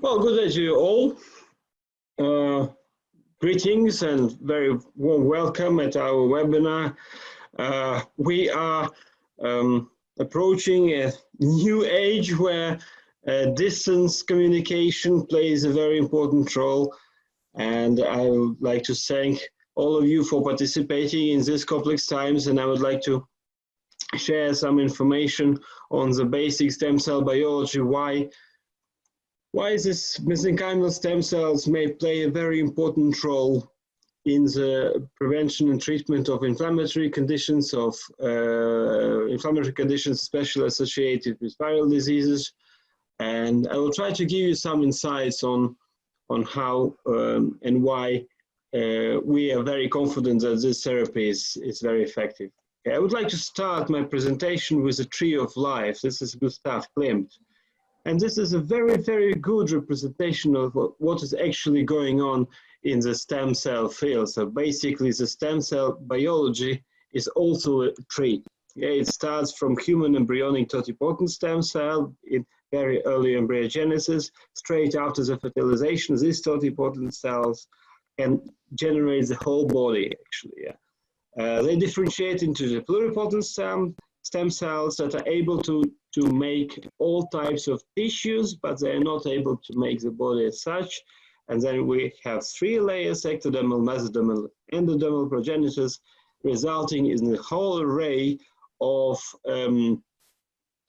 Well, good day to you all. Greetings and very warm welcome at our webinar. We are approaching a new age where distance communication plays a very important role, and I would like to thank all of you for participating in these complex times, and I would like to share some information on the basic stem cell biology, why this mesenchymal stem cells may play a very important role in the prevention and treatment of inflammatory conditions, especially associated with viral diseases. And I will try to give you some insights on how and why we are very confident that this therapy is very effective. Okay, I would like to start my presentation with a tree of life. This is Gustav Klimt. And this is a very, very good representation of what is actually going on in the stem cell field. So basically, the stem cell biology is also a tree. Yeah, it starts from human embryonic totipotent stem cell in very early embryogenesis. Straight after the fertilization, these totipotent cells can generate the whole body, actually. Yeah. They differentiate into the pluripotent stem cells that are able to make all types of tissues, but they are not able to make the body as such. And then we have three layers: ectodermal, mesodermal, endodermal progenitors, resulting in a whole array of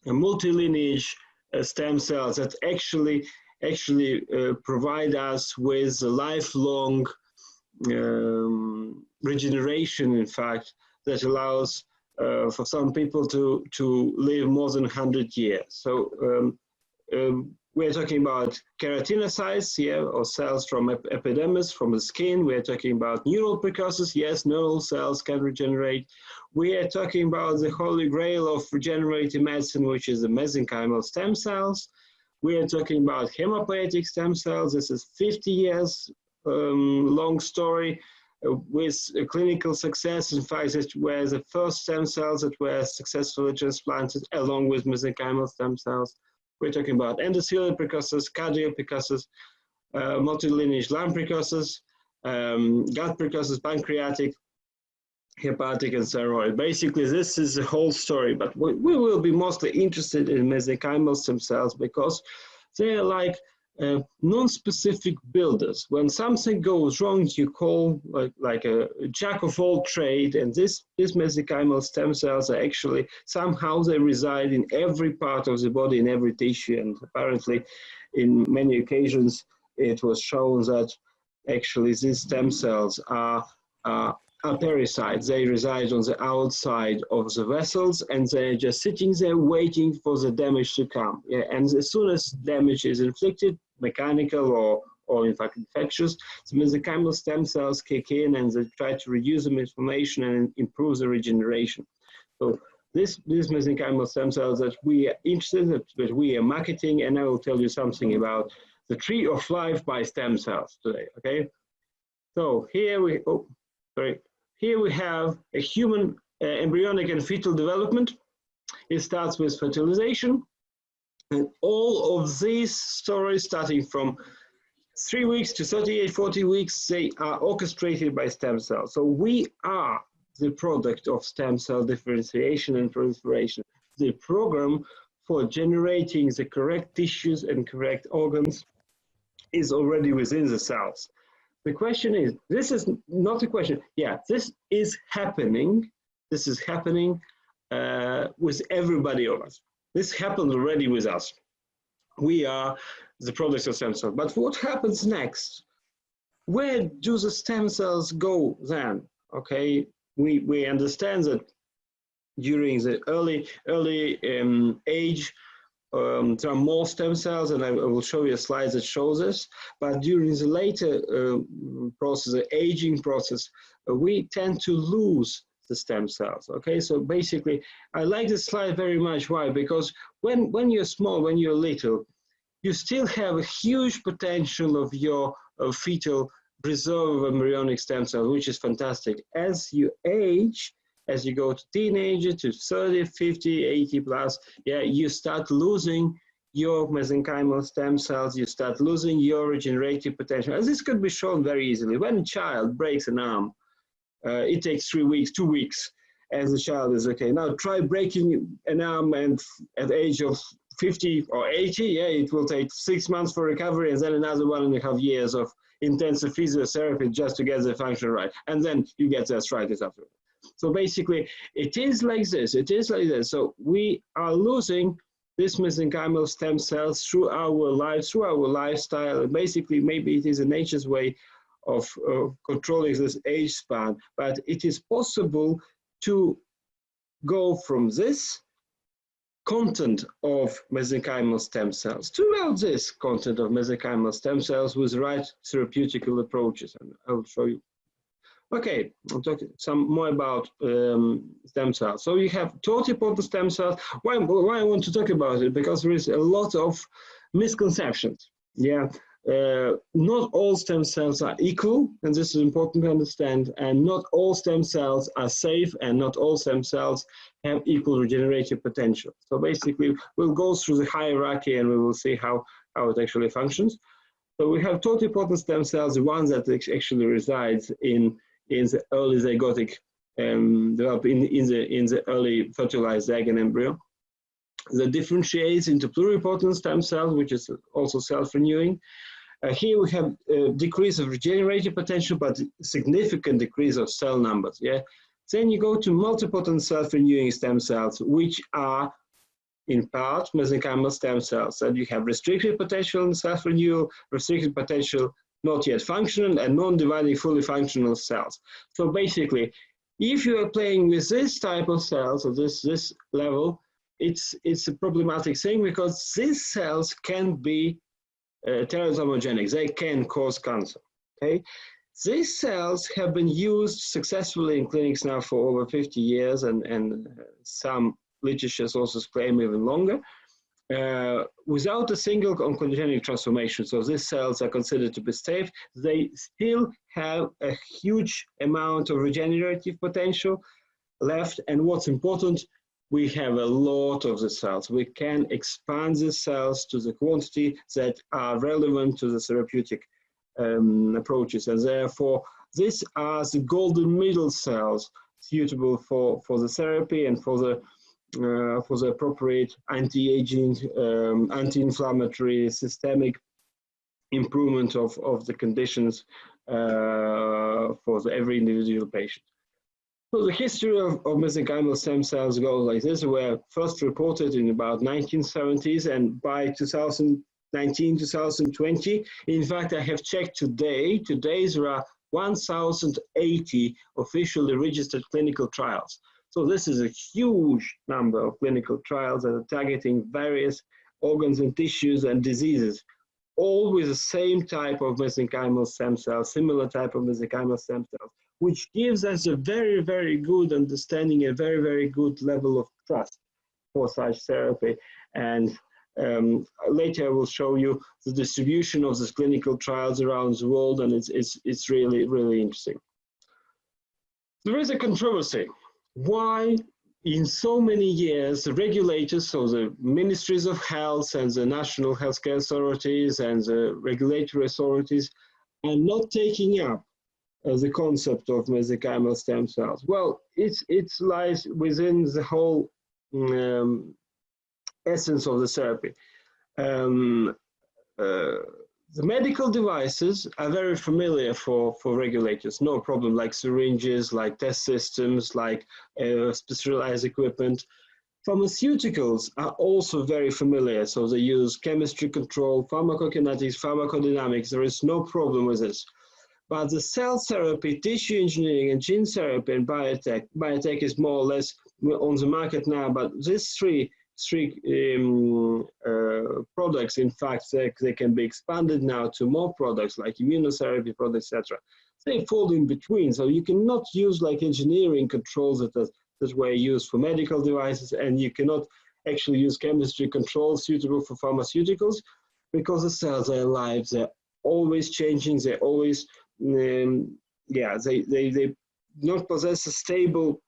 multi-lineage stem cells that actually provide us with a lifelong regeneration, in fact, that allows for some people to live more than 100 years. So we're talking about keratinocytes here, or cells from epidermis, from the skin. We're talking about neural precursors. Yes, neural cells can regenerate. We are talking about the holy grail of regenerative medicine, which is the mesenchymal stem cells. We are talking about hematopoietic stem cells. This is 50 years long story, with clinical success. In fact, it were the first stem cells that were successfully transplanted along with mesenchymal stem cells. We're talking about endothelial precursors, cardiac precursors, multilineage lung precursors, gut precursors, pancreatic, hepatic, and thyroid. Basically, this is the whole story, but we will be mostly interested in mesenchymal stem cells because they are like non-specific builders. When something goes wrong, you call like a jack of all trade, and this mesenchymal stem cells are actually somehow they reside in every part of the body, in every tissue, and apparently in many occasions it was shown that actually these stem cells are parasites. They reside on the outside of the vessels, and they're just sitting there waiting for the damage to come. Yeah, and as soon as damage is inflicted, mechanical or in fact infectious, the mesenchymal stem cells kick in and they try to reduce the inflammation and improve the regeneration. So this mesenchymal stem cells that we are interested in, that we are marketing, and I will tell you something about the tree of life by stem cells today. Okay, so here we have a human embryonic and fetal development. It starts with fertilization. And all of these stories, starting from 3 weeks to 38, 40 weeks, they are orchestrated by stem cells. So we are the product of stem cell differentiation and proliferation. The program for generating the correct tissues and correct organs is already within the cells. The question is, this is not a question. Yeah, this is happening. This is happening with everybody of us. This happened already with us. We are the products of stem cells. But what happens next? Where do the stem cells go then? Okay, we understand that during the early age, there are more stem cells, and I will show you a slide that shows this. But during the later process, the aging process, we tend to lose the stem cells. Okay, so basically, I like this slide very much. Why? Because when you're small, when you're little, you still have a huge potential of your fetal reserve of embryonic stem cells, which is fantastic. As you age, as you go to teenager, to 30, 50, 80 plus, yeah, you start losing your mesenchymal stem cells, you start losing your regenerative potential. And this could be shown very easily. When a child breaks an arm, it takes 3 weeks, 2 weeks, as the child is okay. Now try breaking an arm, and at the age of 50 or 80, yeah, it will take 6 months for recovery, and then another 1.5 years of intensive physiotherapy just to get the function right. And then you get the arthritis after. So basically, it is like this. It is like this. So we are losing this mesenchymal stem cells through our lives, through our lifestyle. And basically, maybe it is a nature's way of controlling this age span. But it is possible to go from this content of mesenchymal stem cells to this content of mesenchymal stem cells with the right therapeutical approaches. And I'll show you. Okay, I'll talk some more about stem cells. So you have totipotent stem cells. Why I want to talk about it? Because there is a lot of misconceptions. Yeah, not all stem cells are equal, and this is important to understand. And not all stem cells are safe, and not all stem cells have equal regenerative potential. So basically, we'll go through the hierarchy, and we will see how it actually functions. So we have totipotent stem cells, the ones that actually resides in the early zygotic development, in the early fertilized egg and embryo. That differentiates into pluripotent stem cells, which is also self-renewing. Here we have a decrease of regenerative potential, but significant decrease of cell numbers. Yeah. Then you go to multipotent self-renewing stem cells, which are in part mesenchymal stem cells. And you have restricted potential in self-renewal, restricted potential not yet functional, and non-dividing fully functional cells. So basically, if you are playing with this type of cells, or this level, it's a problematic thing, because these cells can be heterozygogenic. They can cause cancer. Okay, these cells have been used successfully in clinics now for over 50 years, and some literatures also claim even longer, without a single oncogenic transformation. So these cells are considered to be safe. They still have a huge amount of regenerative potential left. And what's important, we have a lot of the cells. We can expand the cells to the quantity that are relevant to the therapeutic approaches. And therefore, these are the golden middle cells suitable for the therapy and for the appropriate anti-aging, anti-inflammatory, systemic improvement of the conditions for every individual patient. So the history of mesenchymal stem cells goes like this. They were first reported in about 1970s, and by 2019, 2020, in fact, I have checked today there are 1,080 officially registered clinical trials. So this is a huge number of clinical trials that are targeting various organs and tissues and diseases, all with the same type of mesenchymal stem cells, similar type of mesenchymal stem cells, which gives us a very, very good understanding, a very, very good level of trust for such therapy. And later I will show you the distribution of these clinical trials around the world, and it's really, really interesting. There is a controversy. Why in so many years the regulators, so the ministries of health and the national healthcare authorities and the regulatory authorities, are not taking up the concept of mesenchymal stem cells? Well, it lies within the whole essence of the therapy. The medical devices are very familiar for regulators, no problem, like syringes, like test systems, like specialized equipment. Pharmaceuticals are also very familiar, so they use chemistry control, pharmacokinetics, pharmacodynamics. There is no problem with this. But the cell therapy, tissue engineering, and gene therapy and biotech is more or less on the market now, but these three products, in fact, they can be expanded now to more products like immunotherapy products, etc. They fall in between, so you cannot use like engineering controls that were used for medical devices, and you cannot actually use chemistry controls suitable for pharmaceuticals, because the cells are alive, they're always changing, they're always, they not possess a stable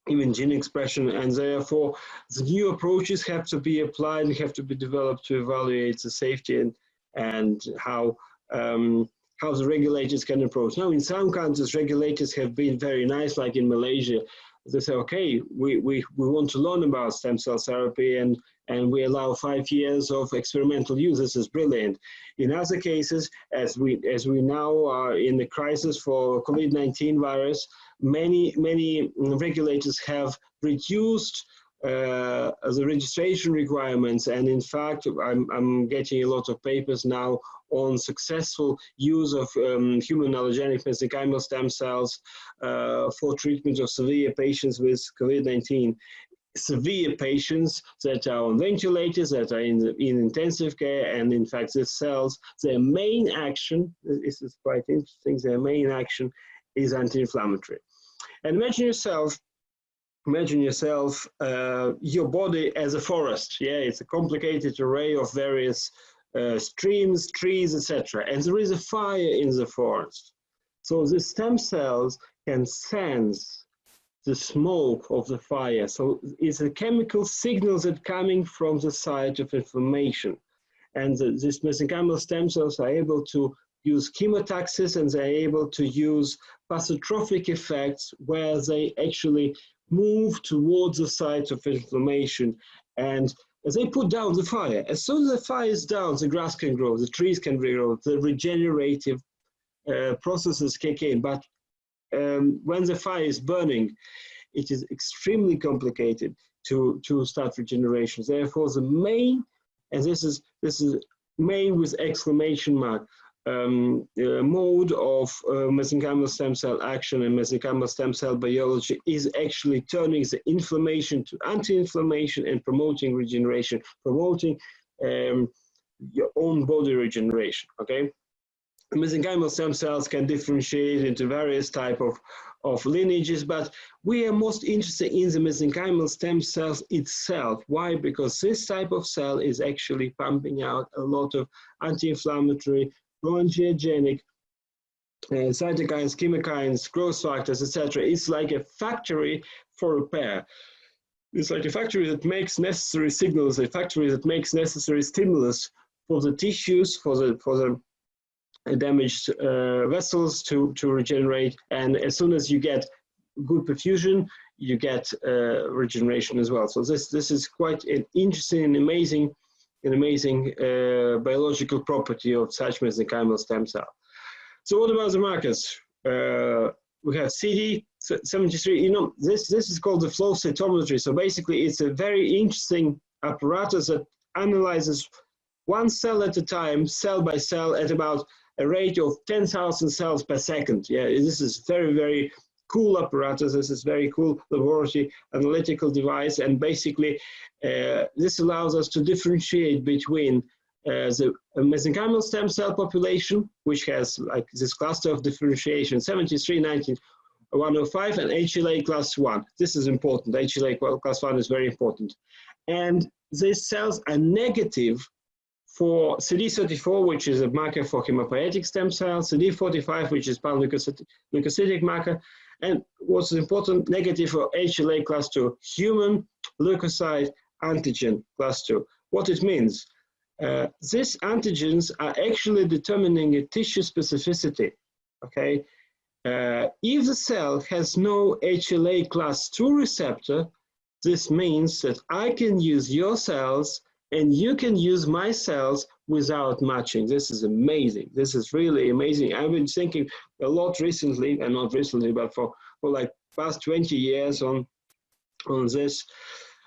even gene expression, and therefore the new approaches have to be applied and have to be developed to evaluate the safety and how the regulators can approach. Now, in some countries, regulators have been very nice, like in Malaysia. They say, okay, we want to learn about stem cell therapy, and we allow 5 years of experimental use. This is brilliant. In other cases, as we now are in the crisis for COVID-19 virus, many regulators have reduced the registration requirements, and in fact, I'm getting a lot of papers now on successful use of human allogenic mesenchymal stem cells for treatment of severe patients with COVID-19. Severe patients that are on ventilators, that are in intensive care, and in fact, these cells, their main action, this is quite interesting, their main action is anti-inflammatory. And imagine yourself your body as a forest. Yeah, it's a complicated array of various streams, trees, etc. And there is a fire in the forest. So the stem cells can sense the smoke of the fire. So it's a chemical signals that coming from the site of inflammation. And these mesenchymal stem cells are able to use chemotaxis, and they're able to use pathotropic effects where they actually move towards the site of inflammation, and they put down the fire. As soon as the fire is down, the grass can grow, the trees can grow, the regenerative processes kick in. But when the fire is burning, it is extremely complicated to start regeneration. Therefore, the main, and this is main with exclamation mark, mode of mesenchymal stem cell action and mesenchymal stem cell biology is actually turning the inflammation to anti-inflammation and promoting regeneration, promoting your own body regeneration. Okay, mesenchymal stem cells can differentiate into various type of lineages, but we are most interested in the mesenchymal stem cells itself. Why? Because this type of cell is actually pumping out a lot of anti-inflammatory, pro-angiogenic cytokines, chemokines, growth factors, etc. It's like a factory for repair. It's like a factory that makes necessary signals, a factory that makes necessary stimulus for the tissues, for the damaged vessels to regenerate. And as soon as you get good perfusion, you get regeneration as well. So this is quite an interesting and amazing biological property of such mesenchymal stem cell. So what about the markers? We have CD73. You know, this is called the flow cytometry. So basically, it's a very interesting apparatus that analyzes one cell at a time, cell by cell, at about a rate of 10,000 cells per second. Yeah, this is very, very cool apparatus. This is very cool laboratory analytical device, and basically this allows us to differentiate between the mesenchymal stem cell population, which has like this cluster of differentiation 73, 19, 105, and HLA class 1. This is important. HLA class 1 is very important. And these cells are negative for CD34, which is a marker for hematopoietic stem cells, CD45, which is panleukocytic marker, and what's important, negative for HLA class 2, human leukocyte antigen class 2. What it means, these antigens are actually determining a tissue specificity, okay? If the cell has no HLA class 2 receptor, this means that I can use your cells and you can use my cells without matching. This is amazing. This is really amazing. I've been thinking a lot recently, and not recently, but for like past 20 years on this,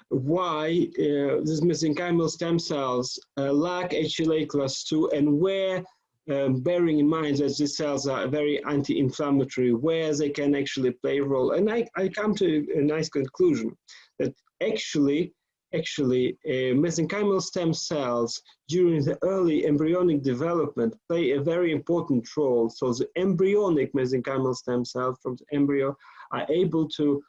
why these mesenchymal stem cells lack HLA class 2, and where, bearing in mind that these cells are very anti-inflammatory, where they can actually play a role. And I come to a nice conclusion that actually mesenchymal stem cells during the early embryonic development play a very important role. So the embryonic mesenchymal stem cells from the embryo are able to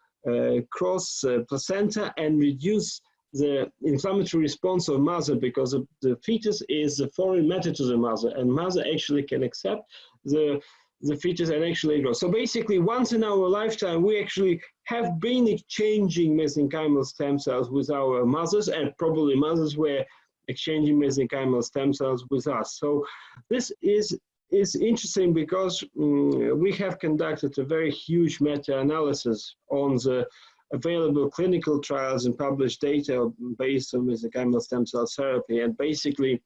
cross the placenta and reduce the inflammatory response of mother, because the fetus is a foreign matter to the mother, and mother actually can accept the the fetus and actually grow. So basically, once in our lifetime, we actually have been exchanging mesenchymal stem cells with our mothers, and probably mothers were exchanging mesenchymal stem cells with us. So this is interesting because we have conducted a very huge meta-analysis on the available clinical trials and published data based on mesenchymal stem cell therapy, and basically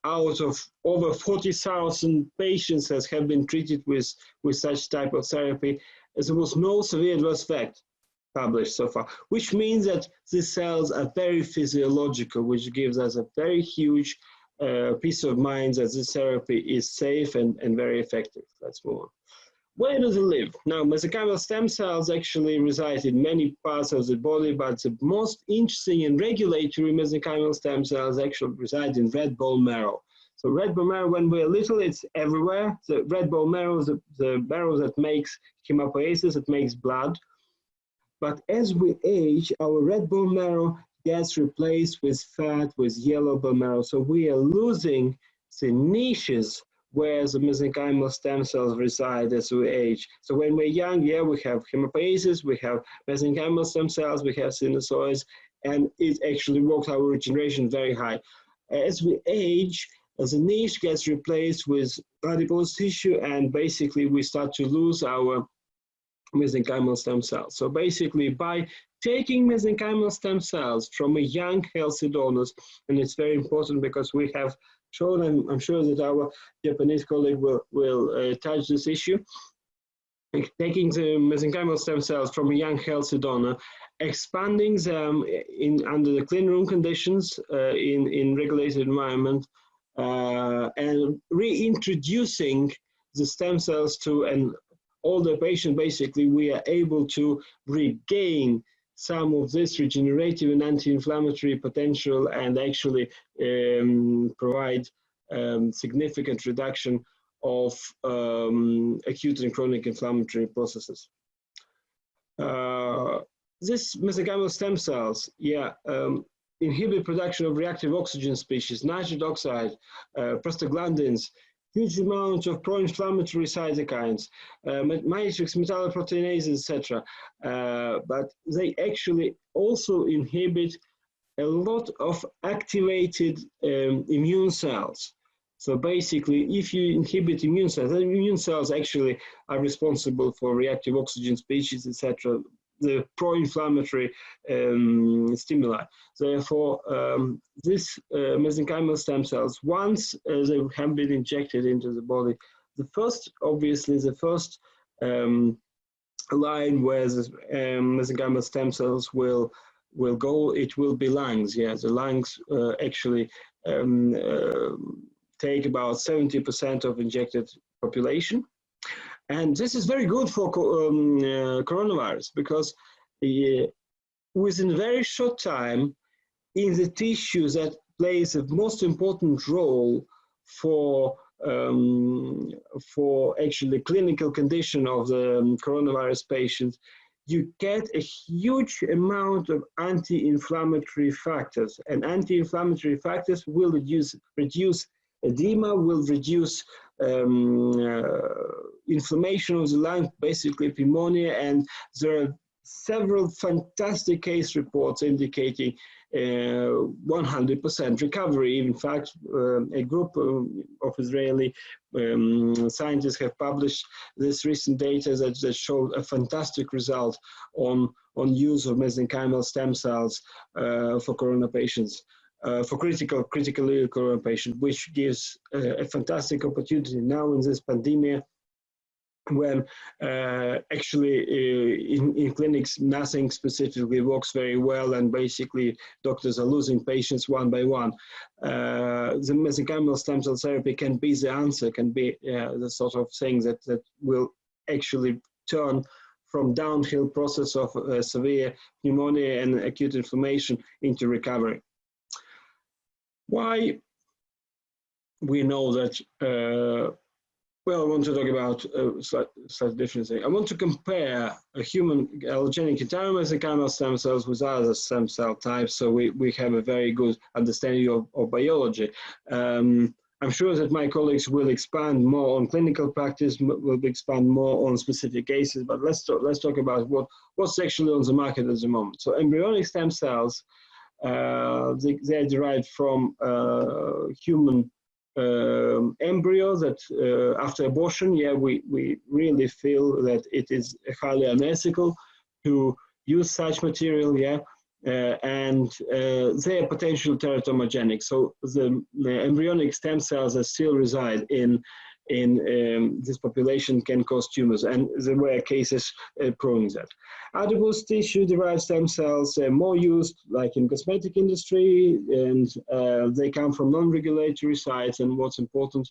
out of over 40,000 patients that have been treated with such type of therapy, there was no severe adverse effect published so far, which means that these cells are very physiological, which gives us a very huge peace of mind that this therapy is safe and very effective. Let's move on. Where do they live? Now, mesenchymal stem cells actually reside in many parts of the body, but the most interesting and regulatory mesenchymal stem cells actually reside in red bone marrow. So red bone marrow, when we're little, it's everywhere. The red bone marrow is the marrow that makes hematopoiesis, it makes blood. But as we age, our red bone marrow gets replaced with fat, with yellow bone marrow. So we are losing the niches where the mesenchymal stem cells reside as we age. So when we're young, yeah, we have hematopoiesis, we have mesenchymal stem cells, we have sinusoids, and it actually works our regeneration very high. As we age, the niche gets replaced with adipose tissue, and basically we start to lose our mesenchymal stem cells. So basically, by taking mesenchymal stem cells from a young healthy donors, and it's very important because we have shown, and I'm sure that our Japanese colleague will touch this issue, taking the mesenchymal stem cells from a young healthy donor, expanding them under the clean room conditions in regulated environment, and reintroducing the stem cells to an older patient. Basically, we are able to regain some of this regenerative and anti-inflammatory potential, and actually provide significant reduction of acute and chronic inflammatory processes. This mesenchymal stem cells, inhibit production of reactive oxygen species, nitric oxide, prostaglandins, huge amount of pro-inflammatory cytokines, matrix metalloproteinases, etc. But they actually also inhibit a lot of activated immune cells. So basically, if you inhibit immune cells actually are responsible for reactive oxygen species, etc., the pro-inflammatory stimuli. Therefore, this mesenchymal stem cells, once they have been injected into the body, obviously the first line where the mesenchymal stem cells will go, it will be lungs. Yeah, the lungs actually take about 70% of injected population. And this is very good for coronavirus, because within a very short time, in the tissues that plays the most important role for actually clinical condition of the coronavirus patients, you get a huge amount of anti-inflammatory factors, and anti-inflammatory factors will reduce edema, will reduce inflammation of the lung, basically pneumonia, and there are several fantastic case reports indicating 100% recovery. In fact, a group of Israeli scientists have published this recent data that showed a fantastic result on use of mesenchymal stem cells for corona patients. For critically ill corona patient, which gives a fantastic opportunity now in this pandemic, when actually in clinics nothing specifically works very well, and basically doctors are losing patients one by one. The mesenchymal stem cell therapy can be the answer, can be the sort of thing that will actually turn from downhill process of severe pneumonia and acute inflammation into recovery. Why we know that, well, I want to talk about a slightly different thing. I want to compare a human allogenic Kintaro mesenchymal stem cells with other stem cell types, so we have a very good understanding of biology. I'm sure that my colleagues will expand more on clinical practice, will expand more on specific cases, but let's talk about what's actually on the market at the moment. So embryonic stem cells, they are derived from human embryo that after abortion, we really feel that it is highly unethical to use such material, and they are potentially teratogenic. So the embryonic stem cells that still reside in this population can cause tumors, and there were cases proving that. Adipose tissue-derived stem cells are more used, like in cosmetic industry, and they come from non-regulatory sites. And what's important,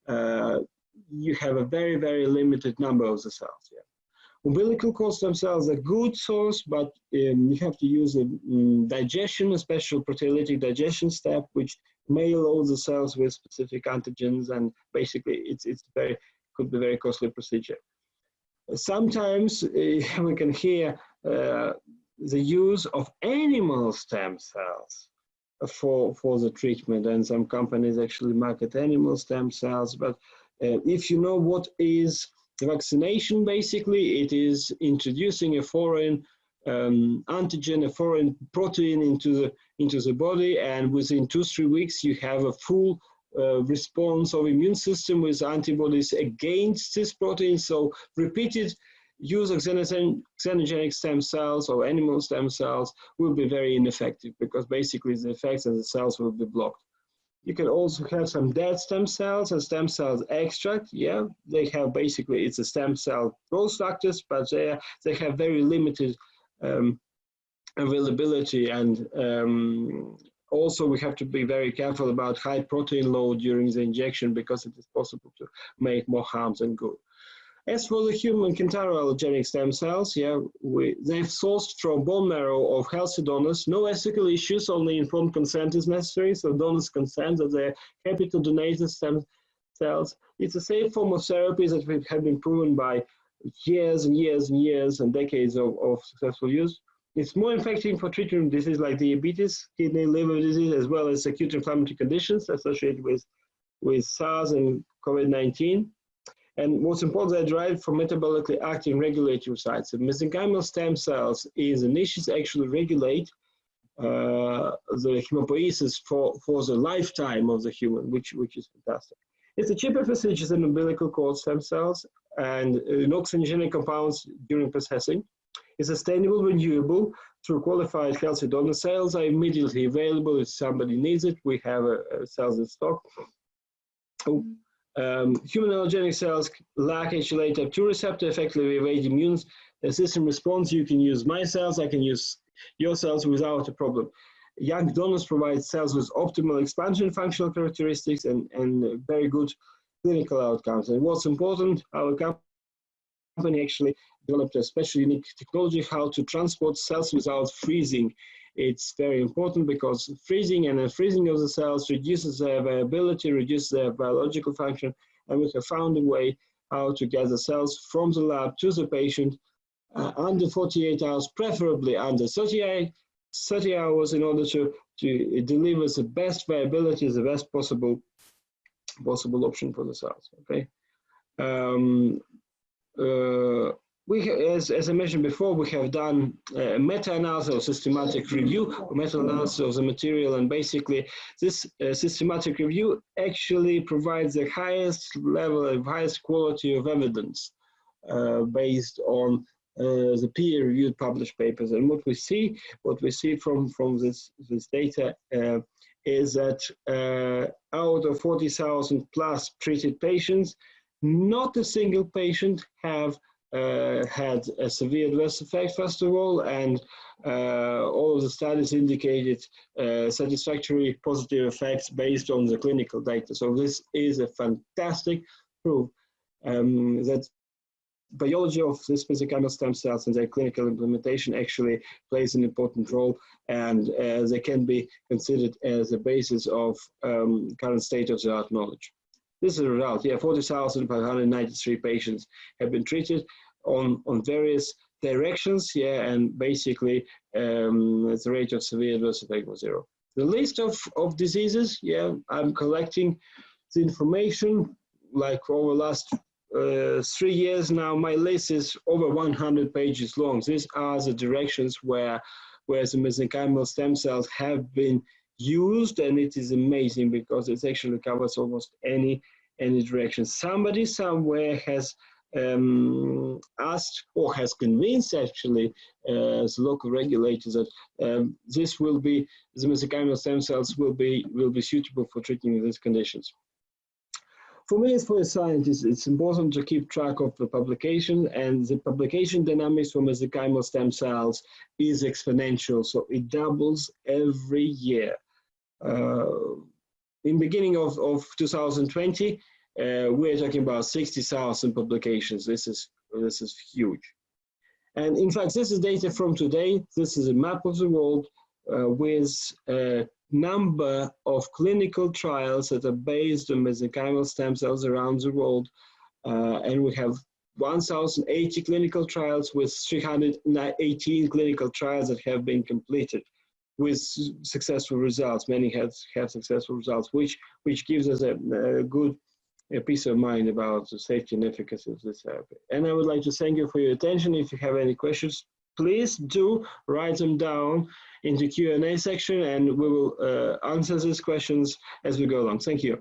you have a very, very limited number of the cells. Umbilical cord stem cells are a good source, but you have to use a digestion, a special proteolytic digestion step, which may load the cells with specific antigens, and basically could be very costly procedure. Sometimes we can hear the use of animal stem cells for the treatment, and some companies actually market animal stem cells. But if you know what is vaccination, basically it is introducing a foreign antigen, a foreign protein into the body, and within 2-3 weeks you have a full response of immune system with antibodies against this protein. So repeated use of xenogenic stem cells or animal stem cells will be very ineffective, because basically the effects of the cells will be blocked. You can also have some dead stem cells and stem cells extract. They have basically, it's a stem cell growth factors, but they have very limited availability, and also we have to be very careful about high protein load during the injection, because it is possible to make more harm than good. As for the human Kintaro allogenic stem cells, they've sourced from bone marrow of healthy donors. No ethical issues, only informed consent is necessary. So donors consent that they're happy to donate the stem cells. It's a safe form of therapy that have been proven by years and years and years and decades of successful use. It's more effective for treating diseases like diabetes, kidney, liver disease, as well as acute inflammatory conditions associated with SARS and COVID-19. And what's important, they're derived from metabolically acting regulatory sites. The mesenchymal stem cells is the niches actually regulate the hematopoiesis for the lifetime of the human, which is fantastic. It's a cheaper procedure than umbilical cord stem cells and no xenogenic compounds during processing. It's sustainable, renewable through qualified healthy donor cells. Are immediately available if somebody needs it. We have cells in stock. Human allogenic cells lack HLA type 2 receptor, effectively evade immune system response. You can use my cells, I can use your cells without a problem. Young donors provide cells with optimal expansion functional characteristics and very good clinical outcomes. And what's important, our company actually developed a special unique technology how to transport cells without freezing. It's very important because freezing and unfreezing of the cells reduces their viability, reduces their biological function, and we have found a way how to get the cells from the lab to the patient under 48 hours, preferably under 30 hours, in order to deliver the best viability, the best possible option for the cells. Okay. As I mentioned before, we have done a meta-analysis or systematic review, meta-analysis of the material, and basically this systematic review actually provides the highest level and highest quality of evidence based on the peer-reviewed published papers. And what we see from this data is that out of 40,000 plus treated patients, not a single patient have had a severe adverse effect, first of all, and all of the studies indicated satisfactory positive effects based on the clinical data. So this is a fantastic proof that biology of this mesenchymal stem cells and their clinical implementation actually plays an important role, and they can be considered as a basis of current state-of-the-art knowledge. This is a result. 40,593 patients have been treated on various directions, and basically the rate of severe adverse effect was 0. The list of diseases, I'm collecting the information, like over the last 3 years now, my list is over 100 pages long. These are the directions where the mesenchymal stem cells have been used, and it is amazing because it actually covers almost any direction. Somebody somewhere has asked or has convinced actually the local regulators that this will be, the mesenchymal stem cells will be suitable for treating these conditions. For me, as for a scientist, it's important to keep track of the publication, and the publication dynamics for mesenchymal stem cells is exponential, so it doubles every year. In beginning of 2020, we're talking about 60,000 publications. This is huge. And in fact, this is data from today. This is a map of the world with a number of clinical trials that are based on mesenchymal stem cells around the world. And we have 1,080 clinical trials with 318 clinical trials that have been completed with successful results. Many have successful results, which gives us a good peace of mind about the safety and efficacy of this therapy. And I would like to thank you for your attention. If you have any questions, please do write them down in the Q&A section, and we will answer these questions as we go along. Thank you.